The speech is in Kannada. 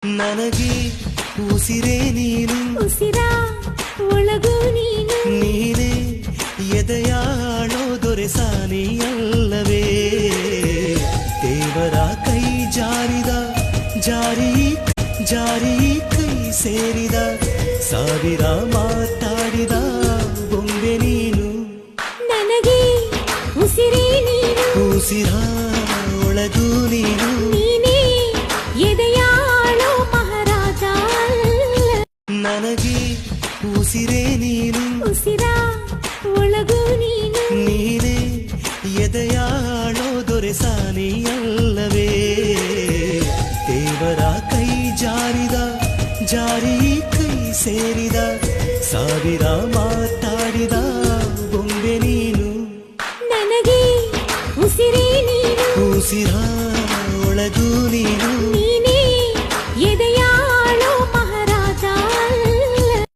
ನನಗೆ ಉಸಿರೇ ನೀನು, ಉಸಿರ ಒಳಗೂ ನೀನು, ನೀನೇ ಎದೆಯಾಳೋ ದೊರೆಸಾನಿಯಲ್ಲವೇ. ದೇವರ ಕೈ ಜಾರಿದ ಜಾರಿ ಜಾರಿ ಕೈ ಸೇರಿದ ಸಾವಿರ ಮಾತಾಡಿದ ಬೊಂಬೆ ನೀನು. ನನಗೆ ಉಸಿರೇ ನೀನು, ಉಸಿರ ಒಳಗೂ ನೀನು, ನೀನೇ ಎದೆಯಾಳೋ ಮಹಾರಾಜ. ನನಗೆ ಉಸಿರೇ ನೀನು, ಉಸಿರ ಒಳಗೂ ನೀನು, ನೀನೇ ಎದೆಯಾಳೋ ದೊರೆಸಾನಿಯಲ್ಲವೇ. ದೇವರ ಕೈ ಜಾರಿದ ಜಾರಿ ಕೈ ಸೇರಿದ ಸಾವಿರ ಮಾತಾಡಿದ ಬೊಂಬೆ ನೀನು. ನನಗೆ ಉಸಿರೇ ನೀನು, ಉಸಿರ